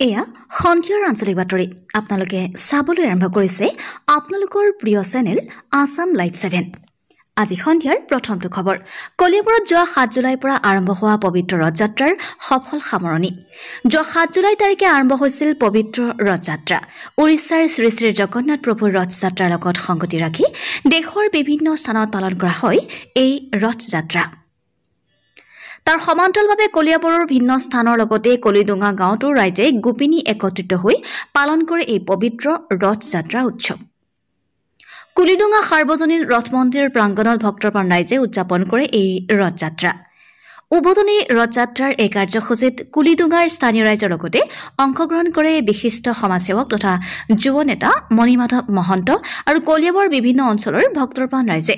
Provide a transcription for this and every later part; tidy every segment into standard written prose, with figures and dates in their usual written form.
এয়া সন্ধিয়াৰ আঞ্চলিক বাতৰি আপোনালোকে চাবলৈ আৰম্ভ কৰিছে আপোনালোকৰ প্ৰিয় চেনেল আসাম লাইভ 7। আজি সন্ধিয়াৰ প্ৰথমটো খবৰ কলিয়াবৰত যোৱা 7 জুলাইৰ পৰা আৰম্ভ হোৱা পবিত্ৰ ৰথযাত্ৰাৰ সফল সামৰণি। যোৱা 7 জুলাই তাৰিখে আৰম্ভ হৈছিল পবিত্ৰ ৰথযাত্ৰা। উৰিষ্যাৰ শ্ৰী শ্ৰী জগন্নাথ প্ৰভুৰ ৰথযাত্ৰাৰ লগত সংগতি ৰাখি দেশৰ বিভিন্ন স্থানত পালন কৰা হয় এই ৰথযাত্ৰা। তাৰ সমান্তৰালভাৱে কলিয়াবৰৰ ভিন্ন স্থানৰ লগতে কলিডোঙা গাঁৱতো ৰাইজে গোপিনী একত্ৰিত হৈ পালন কৰে এই পবিত্ৰ ৰথযাত্ৰা উৎসৱ। কলিডোঙা সাৰ্বজনীন ৰথ মন্দিৰ প্ৰাংগণত ভক্তপ্ৰাণ ৰাইজে উদযাপন কৰে এই ৰথযাত্ৰা। উদ্বোধনী ৰথযাত্ৰাৰ এই কাৰ্যসূচীত কুলিডোঙাৰ স্থানীয় ৰাইজৰ লগতে অংশগ্ৰহণ কৰে বিশিষ্ট সমাজসেৱক তথা যুৱ নেতা মণিমাধৱ মহন্ত আৰু কলিয়াবৰ বিভিন্ন অঞ্চলৰ ভক্তপ্ৰাণ ৰাইজে।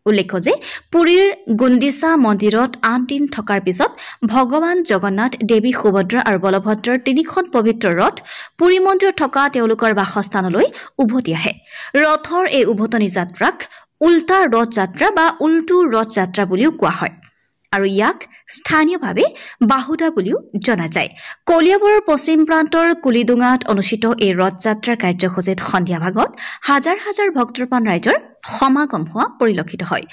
উল্লেখ্য যে পুৰীৰ গুণ্ডিচা মন্দিৰত 8 দিন থকাৰ পিছত ভগৱান জগন্নাথ, দেৱী সুভদ্ৰা আৰু বলভদ্ৰৰ 3খন পবিত্ৰ ৰথ পুৰী মন্দিৰত থকা তেওঁলোকৰ বাসস্থানলৈ উভতি আহে। ৰথৰ এই উভতনি যাত্ৰাক উল্টা ৰথ যাত্ৰা বা উল্টো ৰথ যাত্ৰা বুলিও কোৱা হয় আৰু ইয়াক স্থানীয়ভাৱে বাহুদা বুলিও জনা যায়। কলিয়াবৰৰ পশ্চিম প্ৰান্তৰ কুলিডোঙাত অনুষ্ঠিত এই ৰথযাত্ৰাৰ কাৰ্যসূচীত সন্ধিয়া ভাগত হাজাৰ হাজাৰ ভক্তপ্ৰাণ ৰাইজৰ সমাগম হোৱা পৰিলক্ষিত হয়।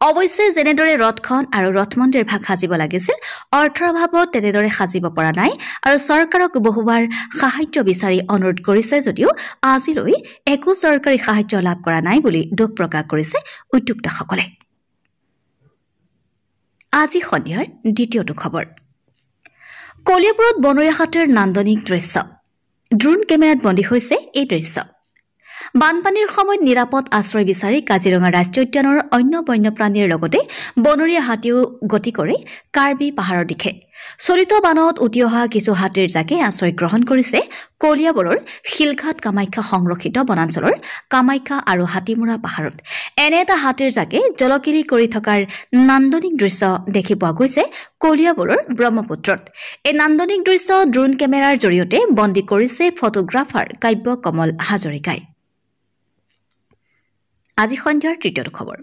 অৱশ্যে যেনেদৰে ৰথখন আৰু ৰথ মন্দিৰ ভাগ সাজিব লাগিছিল অৰ্থৰ অভাৱত তেনেদৰে সাজিব পৰা নাই আৰু চৰকাৰক বহুবাৰ সাহায্য বিচাৰি অনুৰোধ কৰিছে যদিও আজিলৈ একো চৰকাৰী সাহায্য লাভ কৰা নাই বুলি দুখ প্ৰকাশ কৰিছে উদ্যোক্তাসকলে। আজি সন্ধিয়াৰ দ্বিতীয়টো খবৰ কলিয়াবৰত বনৰীয়াহাটীৰ নান্দনিক দৃশ্য। ড্ৰোন কেমেৰাত বন্দী হৈছে এই দৃশ্য। বানপানীৰ সময়ত নিৰাপদ আশ্ৰয় বিচাৰি কাজিৰঙা ৰাষ্ট্ৰীয় উদ্যানৰ অন্য বন্যপ্ৰাণীৰ লগতে বনৰীয়া হাতীও গতি কৰে কাৰ্বি পাহাৰৰ দিশে। চলিত বানত উটি অহা কিছু হাতীৰ জাকে আশ্ৰয় গ্ৰহণ কৰিছে কলিয়াবৰৰ শিলঘাট কামাখ্যা সংৰক্ষিত বনাঞ্চলৰ কামাখ্যা আৰু হাতীমূৰা পাহাৰত। এনে এটা হাতীৰ জাকে জলকিৰি কৰি থকাৰ নান্দনিক দৃশ্য দেখি পোৱা গৈছে কলিয়াবৰৰ ব্ৰহ্মপুত্ৰত। এই নান্দনিক দৃশ্য ড্ৰোন কেমেৰাৰ জৰিয়তে বন্দী কৰিছে ফটোগ্ৰাফাৰ কাব্য কমল হাজৰিকাই। আজি সন্ধিয়াৰ তৃতীয়টো খবৰ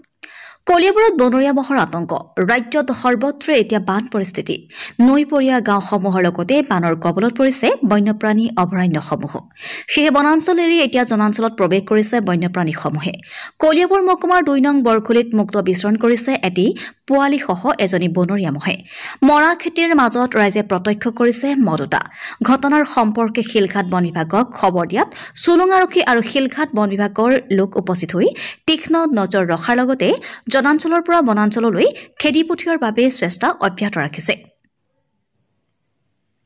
কলিয়াবৰত বনৰীয়া মহৰ আতংক। ৰাজ্যত সৰ্বত্ৰে এতিয়া বান পৰিস্থিতি। নৈপৰীয়া গাঁওসমূহৰ লগতে বানৰ কবলত পৰিছে বন্যপ্ৰাণী অভয়াৰণ্যসমূহ। সেয়ে বনাঞ্চল এৰি এতিয়া জনাঞ্চলত প্ৰৱেশ কৰিছে বন্যপ্ৰাণীসমূহে। কলিয়াবৰ মহকুমাৰ 2 নং বৰখুলিত মুক্ত বিচৰণ কৰিছে এটি পোৱালীসহ এজনী বনৰীয়া মহে। মৰা খেতিৰ মাজত ৰাইজে প্ৰত্যক্ষ কৰিছে মহ দুটা। ঘটনাৰ সম্পৰ্কে শিলঘাট বন বিভাগক খবৰ দিয়াত চুলুং আৰক্ষী আৰু শিলঘাট বন বিভাগৰ লোক উপস্থিত হৈ তীক্ষ্ণ নজৰ ৰখাৰ লগতে জনাঞ্চলৰ পৰা বনাঞ্চললৈ খেদি পঠিওৱাৰ বাবে চেষ্টা অব্যাহত ৰাখিছে।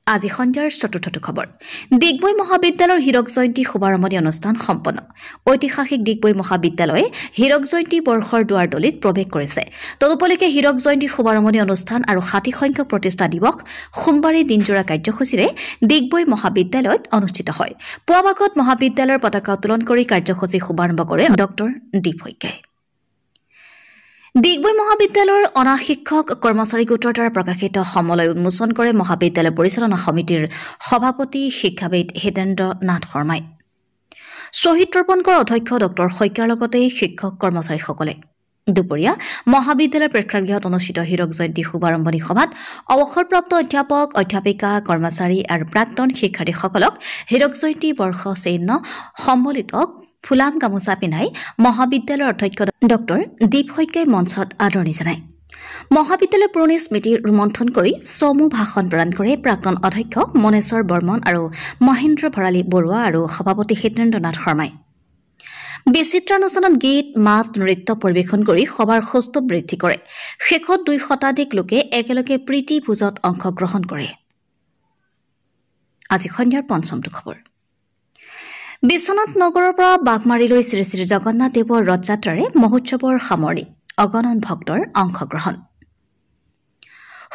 আজি সন্ধিয়াৰ চতুৰ্থটো খবৰ ডিগবৈ মহাবিদ্যালয়ৰ হীৰক জয়ন্তী শুভাৰম্ভণি অনুষ্ঠান সম্পন্ন। ঐতিহাসিক ডিগবৈ মহাবিদ্যালয়ে হীৰক জয়ন্তী বৰ্ষৰ দুৱাৰদলিত প্ৰৱেশ কৰিছে। তদুপলক্ষে হীৰক জয়ন্তী শুভাৰম্ভণি অনুষ্ঠান আৰু 60 সংখ্যক প্ৰতিষ্ঠা দিৱস সোমবাৰে দিনজোৰা কাৰ্যসূচীৰে ডিগবৈ মহাবিদ্যালয়ত অনুষ্ঠিত হয়। পুৱা ভাগত মহাবিদ্যালয়ৰ পতাকা উত্তোলন কৰি কাৰ্যসূচী শুভাৰম্ভ কৰে ডক্টৰ দীপ শইকীয়াই। ডিগবৈ মহাবিদ্যালয়ৰ অনা শিক্ষক কৰ্মচাৰী গোটৰ দ্বাৰা প্ৰকাশিত সমলয় উন্মোচন কৰে মহাবিদ্যালয় পৰিচালনা সমিতিৰ সভাপতি শিক্ষাবিদ হিতেন্দ্ৰ নাথ শৰ্মাই। শ্বহীদ তৰ্পণকৰ অধ্যক্ষ ডক্টৰ শইকীয়াৰ লগতে শিক্ষক কৰ্মচাৰীসকলে দুপৰীয়া মহাবিদ্যালয়ৰ প্ৰেক্ষাগৃহত অনুষ্ঠিত হীৰক জয়ন্তী শুভাৰম্ভণি সভাত অৱসৰপ্ৰাপ্ত অধ্যাপক, অধ্যাপিকা, কৰ্মচাৰী আৰু প্ৰাক্তন শিক্ষাৰ্থীসকলক হীৰক জয়ন্তী বৰ্ষ চিহ্ন সম্বলিত ফুলাম গামোচা পিন্ধাই মহাবিদ্যালয়ৰ অধ্যক্ষ ডক্টৰ দীপ শইকীয়াই মঞ্চত আদৰণি জনায়। মহাবিদ্যালয়ৰ পুৰণি স্মৃতি ৰোমন্থন কৰি চমু ভাষণ প্ৰদান কৰে প্ৰাক্তন অধ্যক্ষ মনেশ্বৰ বৰ্মন আৰু মহেন্দ্ৰ ভৰালী বৰুৱা আৰু সভাপতি হিতেন্দ্ৰ নাথ শৰ্মাই। বিচিত্ৰানুষ্ঠানত গীত, মাত, নৃত্য পৰিৱেশন কৰি সভাৰ সৌষ্ঠৱ বৃদ্ধি কৰে। শেষত 2 শতাধিক লোকে একেলগে প্ৰীতি ভোজত অংশগ্ৰহণ কৰে। আজি সন্ধিয়াৰ পঞ্চমটো খবৰ বিশ্বনাথ নগৰৰ পৰা বাঘমাৰীলৈ শ্ৰী শ্ৰী জগন্নাথ দেৱৰ ৰথযাত্ৰাৰে মহোৎসৱৰ সামৰণি। অগণন ভক্তৰ অংশগ্ৰহণ।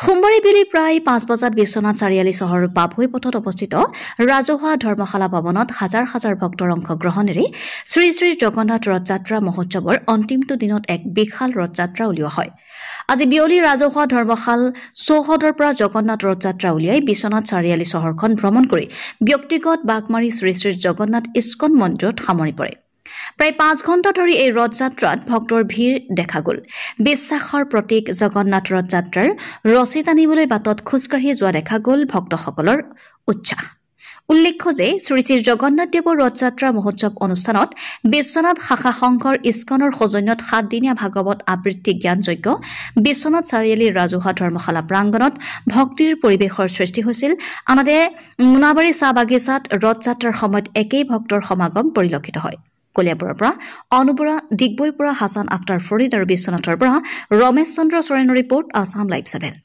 সোমবাৰে বিয়লি প্ৰায় 5 বজাত বিশ্বনাথ চাৰিআলি চহৰৰ পাভৈ পথত অৱস্থিত ৰাজহুৱা ধৰ্মশালা ভৱনত হাজাৰ হাজাৰ ভক্তৰ অংশগ্ৰহণেৰে শ্ৰী শ্ৰী জগন্নাথ ৰথযাত্ৰা মহোৎসৱৰ অন্তিমটো দিনত এক বিশাল ৰথযাত্ৰা উলিওৱা হয়। আজি বিয়লি ৰাজহুৱা ধৰ্মশাল চৌহদৰ পৰা জগন্নাথ ৰথযাত্ৰা উলিয়াই বিশ্বনাথ চাৰিআলি চহৰখন ভ্ৰমণ কৰি ব্যক্তিগত বাঘমাৰী শ্ৰী শ্ৰী জগন্নাথ ইস্কন মন্দিৰত সামৰি পৰে। প্ৰায় 5 ঘণ্টা ধৰি এই ৰথযাত্ৰাত ভক্তৰ ভিৰ দেখা গ'ল। বিশ্বাসৰ প্ৰতীক জগন্নাথ ৰথযাত্ৰাৰ ৰছী টানিবলৈ বাটত খোজকাঢ়ি যোৱা দেখা গ'ল ভক্তসকলৰ উৎসাহ। উল্লেখ্য যে শ্ৰী শ্ৰী জগন্নাথ দেৱৰ ৰথযাত্ৰা মহোৎসৱ অনুষ্ঠানত বিশ্বনাথ শাখা সংঘৰ ইস্কনৰ সৌজন্যত 7দিনীয়া ভাগৱত আবৃত্তি জ্ঞানযজ্ঞ বিশ্বনাথ চাৰিআলিৰ ৰাজহুৱা ধৰ্মশালা প্ৰাংগণত ভক্তিৰ পৰিৱেশৰ সৃষ্টি হৈছিল। আনহাতে মোনাবাৰী চাহ বাগিচাত ৰথযাত্ৰাৰ সময়ত একেই ভক্তৰ সমাগম পৰিলক্ষিত হয়। কলিয়াবৰৰ পৰা অনুবৰা, ডিগবৈৰ পৰা হাছান আখতাৰ ফৰিদ আৰু বিশ্বনাথৰ পৰা ৰমেশ চন্দ্ৰ চৰেণৰ ৰিপৰ্ট, আছাম লাইভ 7।